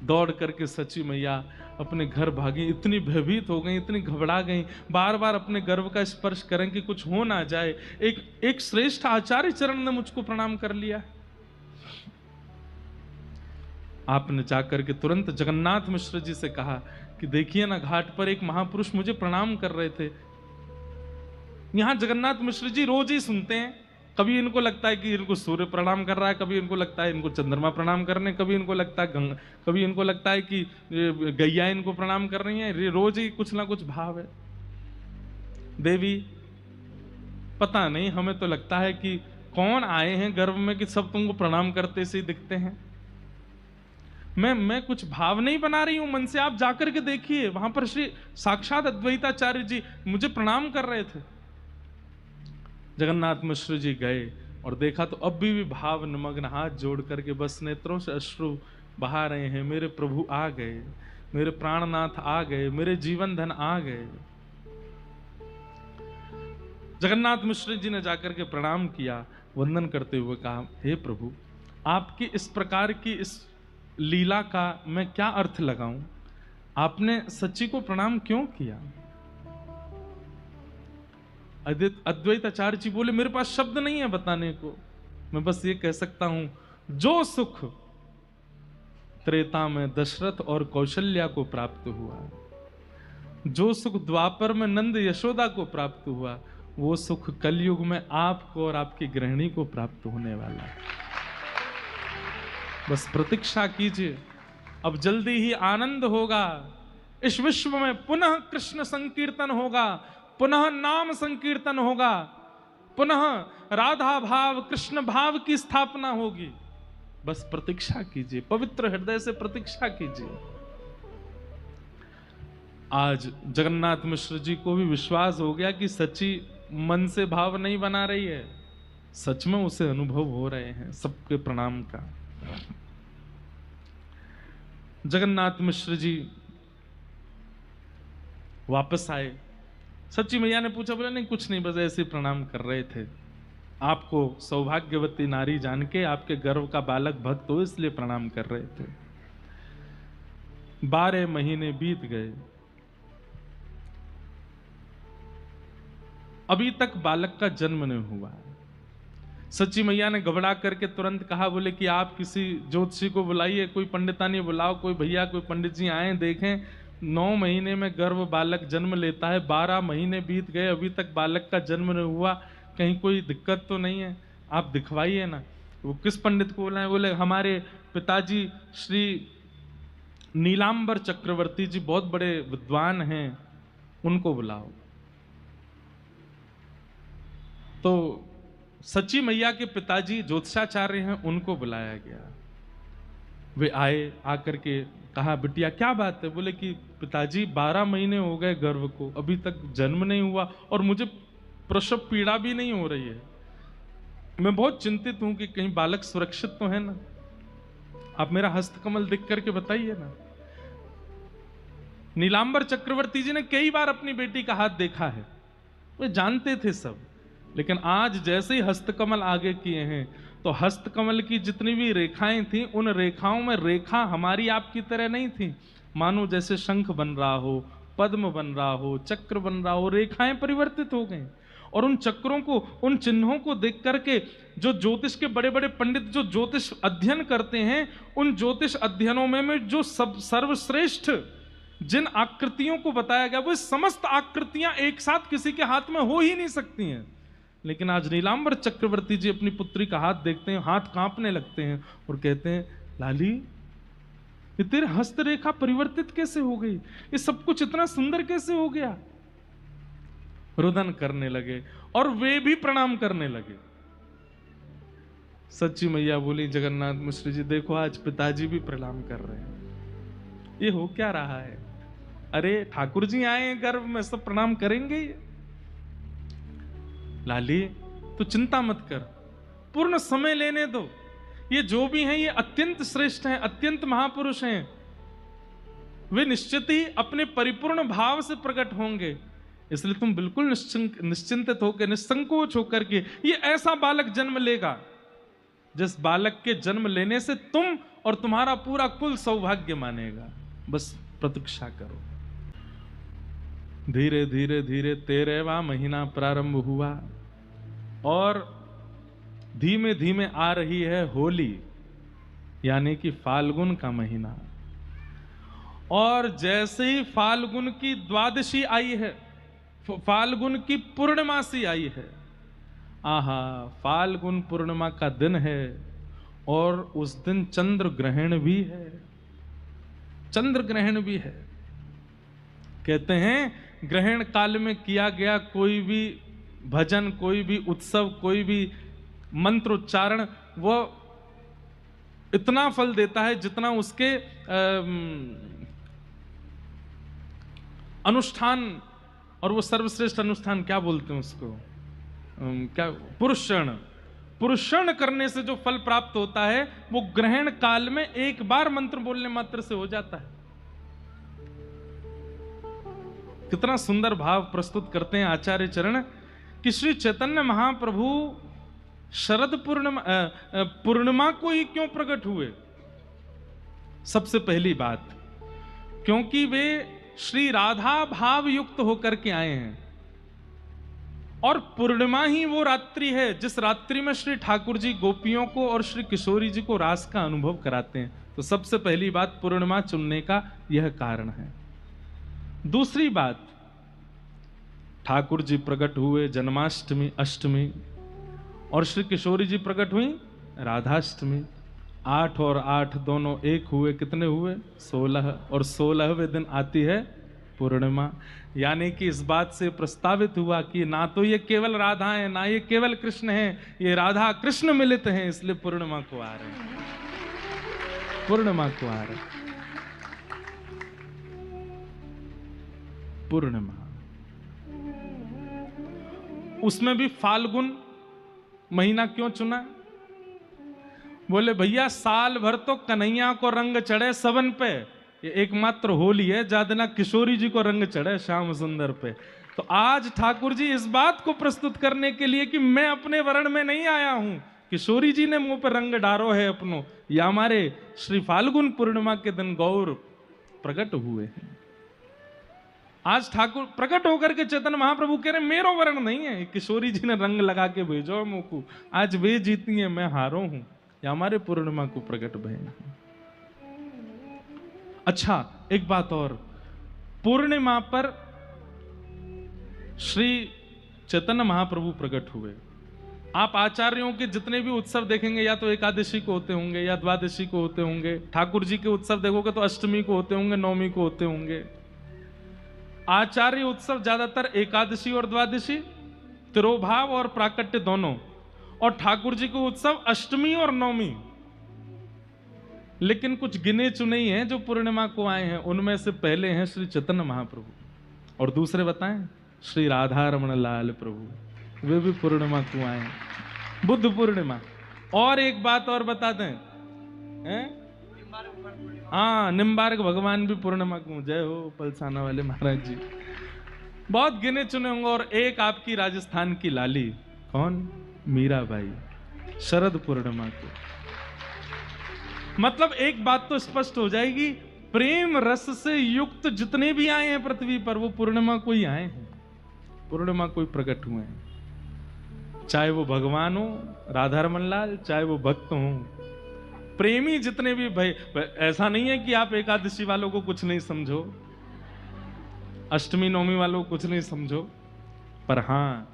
दौड़ करके सची मैया अपने घर भागी, इतनी भयभीत हो गई, इतनी घबरा गई, बार बार अपने गर्भ का स्पर्श करें कि कुछ हो ना जाए। एक श्रेष्ठ आचार्य चरण ने मुझको प्रणाम कर लिया। आपने जाकर के तुरंत जगन्नाथ मिश्र जी से कहा कि देखिए ना, घाट पर एक महापुरुष मुझे प्रणाम कर रहे थे। यहां जगन्नाथ मिश्र जी रोज ही सुनते हैं, कभी इनको लगता है कि इनको सूर्य प्रणाम कर रहा है, कभी इनको लगता है इनको चंद्रमा प्रणाम करने, कभी इनको लगता है गंगा, कभी इनको लगता है कि गैया इनको प्रणाम कर रही है। रोज ही कुछ ना कुछ भाव है। देवी पता नहीं, हमें तो लगता है कि कौन आए हैं गर्भ में कि सब तुमको प्रणाम करते से ही दिखते हैं। मैं कुछ भाव नहीं बना रही हूं मन से, आप जाकर के देखिए, वहां पर श्री साक्षात अद्वैताचार्य जी मुझे प्रणाम कर रहे थे। जगन्नाथ मिश्र जी गए और देखा तो अब भी भाव निमग्न, हाथ जोड़ करके बस नेत्रों से अश्रु बहा रहे हैं। मेरे प्रभु आ गए, मेरे प्राणनाथ आ गए, मेरे जीवन धन आ गए। जगन्नाथ मिश्र जी ने जाकर के प्रणाम किया, वंदन करते हुए कहा, हे प्रभु, आपकी इस प्रकार की इस लीला का मैं क्या अर्थ लगाऊं? आपने सच्ची को प्रणाम क्यों किया? अद्वैताचार्य जी बोले, मेरे पास शब्द नहीं है बताने को, मैं बस ये कह सकता हूं, जो सुख त्रेता में दशरथ और कौशल्या को प्राप्त हुआ, जो सुख द्वापर में नंद यशोदा को प्राप्त हुआ, वो सुख कलयुग में आपको और आपकी गृहिणी को प्राप्त होने वाला है। बस प्रतीक्षा कीजिए, अब जल्दी ही आनंद होगा। इस विश्व में पुनः कृष्ण संकीर्तन होगा, पुनः नाम संकीर्तन होगा, पुनः राधा भाव कृष्ण भाव की स्थापना होगी। बस प्रतीक्षा कीजिए, पवित्र हृदय से प्रतीक्षा कीजिए। आज जगन्नाथ मिश्र जी को भी विश्वास हो गया कि सच्ची मन से भाव नहीं बना रही है, सच में उसे अनुभव हो रहे हैं सबके प्रणाम का। जगन्नाथ मिश्र जी वापस आए, सच्ची मैया ने पूछा, बोले नहीं कुछ नहीं, बस ऐसे प्रणाम कर रहे थे, आपको सौभाग्यवती नारी जान के, आपके गर्भ का बालक भक्त हो इसलिए प्रणाम कर रहे थे। 12 महीने बीत गए, अभी तक बालक का जन्म नहीं हुआ। सच्ची मैया ने घबरा करके तुरंत कहा, बोले कि आप किसी ज्योतिषी को बुलाइए, कोई पंडितानी बुलाओ, कोई भैया कोई पंडित जी आए देखें। 9 महीने में गर्भ बालक जन्म लेता है, 12 महीने बीत गए, अभी तक बालक का जन्म नहीं हुआ, कहीं कोई दिक्कत तो नहीं है, आप दिखवाइए ना। वो किस पंडित को बोला है? बोले हमारे पिताजी श्री नीलांबर चक्रवर्ती जी बहुत बड़े विद्वान हैं, उनको बुलाओ। तो सच्ची मैया के पिताजी ज्योतिषाचार्य हैं, उनको बुलाया गया। वे आए, आकर के कहा, बिटिया क्या बात है? बोले कि पिताजी 12 महीने हो गए गर्भ को, अभी तक जन्म नहीं हुआ और मुझे प्रसव पीड़ा भी नहीं हो रही है, मैं बहुत चिंतित हूं कि कहीं बालक सुरक्षित तो है ना, आप मेरा हस्तकमल देख करके बताइए ना। नीलांबर चक्रवर्ती जी ने कई बार अपनी बेटी का हाथ देखा है, वे जानते थे सब, लेकिन आज जैसे ही हस्तकमल आगे किए हैं तो हस्तकमल की जितनी भी रेखाएं थी, उन रेखाओं में रेखा हमारी आपकी तरह नहीं थी, मानो जैसे शंख बन रहा हो, पद्म बन रहा हो, चक्र बन रहा हो, रेखाएं परिवर्तित हो गई। और उन चक्रों को, उन चिन्हों को देख करके जो ज्योतिष के बड़े बड़े पंडित जो ज्योतिष अध्ययन करते हैं, उन ज्योतिष अध्ययनों में जो सब सर्वश्रेष्ठ जिन आकृतियों को बताया गया, वो समस्त आकृतियां एक साथ किसी के हाथ में हो ही नहीं सकती हैं। लेकिन आज नीलांबर चक्रवर्ती जी अपनी पुत्री का हाथ देखते हैं, हाथ कांपने लगते हैं और कहते हैं, लाली ये तेरे हस्तरेखा परिवर्तित कैसे हो गई, ये सब कुछ इतना सुंदर कैसे हो गया। रुदन करने लगे और वे भी प्रणाम करने लगे। सच्ची मैया बोली, जगन्नाथ मिश्र जी देखो आज पिताजी भी प्रणाम कर रहे हैं, ये हो क्या रहा है? अरे ठाकुर जी आए हैं गर्भ में, सब प्रणाम करेंगे। लाली तो चिंता मत कर, पूर्ण समय लेने दो, ये जो भी हैं ये अत्यंत श्रेष्ठ हैं, अत्यंत महापुरुष हैं, वे निश्चित ही अपने परिपूर्ण भाव से प्रकट होंगे। इसलिए तुम बिल्कुल निश्चिंतित होकर, निसंकोच होकर के, ये ऐसा बालक जन्म लेगा जिस बालक के जन्म लेने से तुम और तुम्हारा पूरा कुल सौभाग्य मानेगा। बस प्रतीक्षा करो। धीरे धीरे धीरे 13वां महीना प्रारंभ हुआ और धीमे धीमे आ रही है होली, यानी कि फाल्गुन का महीना। और जैसे ही फाल्गुन की द्वादशी आई है, फाल्गुन की पूर्णमासी आई है, आहा, फाल्गुन पूर्णिमा का दिन है और उस दिन चंद्र ग्रहण भी है। चंद्र ग्रहण भी है। कहते हैं ग्रहण काल में किया गया कोई भी भजन, कोई भी उत्सव, कोई भी मंत्रोच्चारण, वो इतना फल देता है जितना उसके अनुष्ठान, और वो सर्वश्रेष्ठ अनुष्ठान क्या बोलते हैं उसको, क्या, पुरुषण करने से जो फल प्राप्त होता है वो ग्रहण काल में एक बार मंत्र बोलने मात्र से हो जाता है। कितना सुंदर भाव प्रस्तुत करते हैं आचार्य चरण कि श्री चैतन्य महाप्रभु शरद पूर्णिमा को ही क्यों प्रकट हुए। सबसे पहली बात, क्योंकि वे श्री राधा भाव युक्त होकर के आए हैं और पूर्णिमा ही वो रात्रि है जिस रात्रि में श्री ठाकुर जी गोपियों को और श्री किशोरी जी को रास का अनुभव कराते हैं। तो सबसे पहली बात, पूर्णिमा चुनने का यह कारण है। दूसरी बात, ठाकुर जी प्रकट हुए जन्माष्टमी, अष्टमी, और श्री किशोरी जी प्रकट हुई राधाष्टमी। 8 और 8 दोनों एक हुए, कितने हुए? 16। और 16वें दिन आती है पूर्णिमा। यानी कि इस बात से प्रस्तावित हुआ कि ना तो ये केवल राधा है, ना ये केवल कृष्ण है, ये राधा कृष्ण मिलित हैं, इसलिए पूर्णिमा को आ रहे हैं, पूर्णिमा को आ रहे हैं। पूर्णिमा, उसमें भी फाल्गुन महीना क्यों चुना? बोले भैया साल भर तो कन्हैया को रंग चढ़े सबन पे, ये एकमात्र होली है जादना किशोरी जी को रंग चढ़े श्याम सुंदर पे। तो आज ठाकुर जी इस बात को प्रस्तुत करने के लिए कि मैं अपने वर्ण में नहीं आया हूं, किशोरी जी ने मुंह पर रंग डारो है अपनो, या हमारे श्री फाल्गुन पूर्णिमा के दिन गौर प्रकट हुए हैं। आज ठाकुर प्रकट होकर के चैतन्य महाप्रभु कह रहे मेरो वर्ण नहीं है, किशोरी जी ने रंग लगा के भेजो मुंह को, आज वे जीती है मैं हारो हूं, या हमारे पूर्णिमा को प्रकट भय। अच्छा, एक बात और, पूर्णिमा पर श्री चैतन्य महाप्रभु प्रकट हुए। आप आचार्यों के जितने भी उत्सव देखेंगे या तो एकादशी को होते होंगे या द्वादशी को होते होंगे। ठाकुर जी के उत्सव देखोगे तो अष्टमी को होते होंगे, नवमी को होते होंगे। आचार्य उत्सव ज्यादातर एकादशी और द्वादशी, तिरोभाव और प्राकट्य दोनों, और ठाकुर जी को उत्सव अष्टमी और नवमी। लेकिन कुछ गिने चुने ही हैं जो पूर्णिमा को आए हैं, उनमें से पहले हैं श्री चैतन्य महाप्रभु, और दूसरे बताएं श्री राधा रमण लाल प्रभु, वे भी पूर्णिमा को आए हैं, बुद्ध पूर्णिमा। और एक बात और बता दें, हैं? हाँ, निम्बार्क भगवान भी पूर्णिमा को, जय हो पलसाना वाले महाराज जी। बहुत गिने चुने होंगे। और एक आपकी राजस्थान की लाली, कौन? मीराबाई, शरद पूर्णिमा को। मतलब एक बात तो स्पष्ट हो जाएगी, प्रेम रस से युक्त जितने भी आए हैं पृथ्वी पर वो पूर्णिमा को ही आए हैं, पूर्णिमा को ही प्रकट हुए हैं। चाहे वो भगवान हो राधा रमन लाल, चाहे वो भक्त हो, प्रेमी जितने भी भाई। ऐसा नहीं है कि आप एकादशी वालों को कुछ नहीं समझो, अष्टमी नवमी वालों को कुछ नहीं समझो, पर हाँ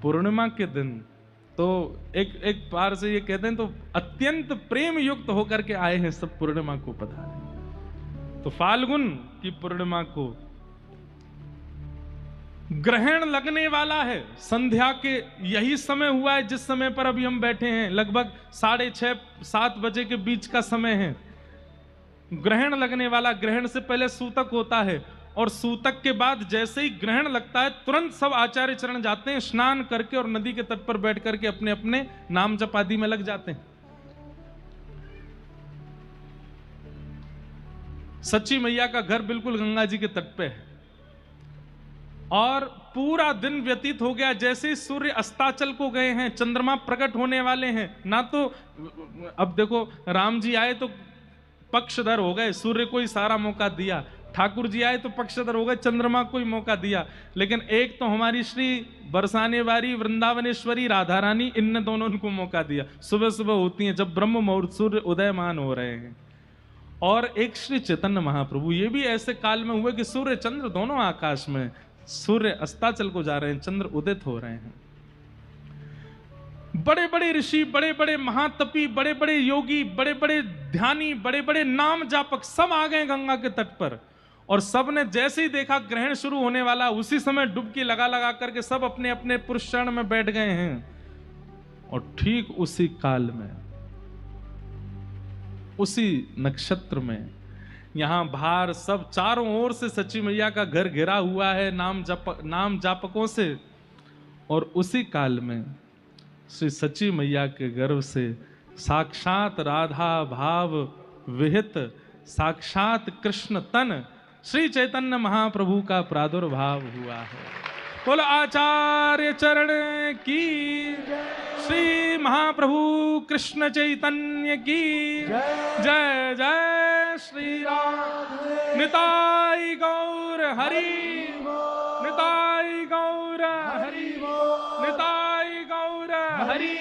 पूर्णिमा के दिन तो एक बार से ये कहते हैं तो अत्यंत प्रेम युक्त होकर के आए हैं सब पूर्णिमा को पधारे। तो फाल्गुन की पूर्णिमा को ग्रहण लगने वाला है, संध्या के यही समय हुआ है जिस समय पर अभी हम बैठे हैं, लगभग 6:30-7 बजे के बीच का समय है। ग्रहण लगने वाला, ग्रहण से पहले सूतक होता है, और सूतक के बाद जैसे ही ग्रहण लगता है तुरंत सब आचार्य चरण जाते हैं, स्नान करके और नदी के तट पर बैठ करके अपने अपने नाम जप आदि में लग जाते हैं। सच्ची मैया का घर बिल्कुल गंगा जी के तट पे है। और पूरा दिन व्यतीत हो गया। जैसे ही सूर्य अस्ताचल को गए हैं, चंद्रमा प्रकट होने वाले हैं ना, तो अब देखो राम जी आए तो पक्षधर हो गए, सूर्य को ही सारा मौका दिया। ठाकुर जी आए तो पक्षधर हो गए, चंद्रमा को ही मौका दिया। लेकिन एक तो हमारी श्री बरसाने वाली वृंदावनेश्वरी राधा रानी, इन दोनों को मौका दिया। सुबह सुबह होती हैं जब ब्रह्म मुहूर्त सूर्य उदयमान हो रहे हैं। और एक श्री चैतन्य महाप्रभु, ये भी ऐसे काल में हुए कि सूर्य चंद्र दोनों आकाश में, सूर्य अस्ताचल को जा रहे हैं, चंद्र उदित हो रहे हैं। बड़े बड़े ऋषि, बड़े बड़े महातपी, बड़े बड़े योगी, बड़े बड़े ध्यानी, बड़े बड़े नाम जापक सब आ गए गंगा के तट पर। और सब ने जैसे ही देखा ग्रहण शुरू होने वाला, उसी समय डुबकी लगा लगा करके सब अपने अपने पुरुष शरण में बैठ गए हैं। और ठीक उसी काल में, उसी नक्षत्र में, यहां बाहर सब चारों ओर से सची मैया का घर घिरा हुआ है नाम जापकों से। और उसी काल में श्री सची मैया के गर्भ से साक्षात राधा भाव विहित, साक्षात कृष्ण तन श्री चैतन्य महाप्रभु का प्रादुर्भाव हुआ है। बोल आचार्य चरण की, श्री महाप्रभु कृष्ण चैतन्य की जय। जय श्री राम। निताई गौर हरि, निताई गौर हरि, निताई गौर हरि।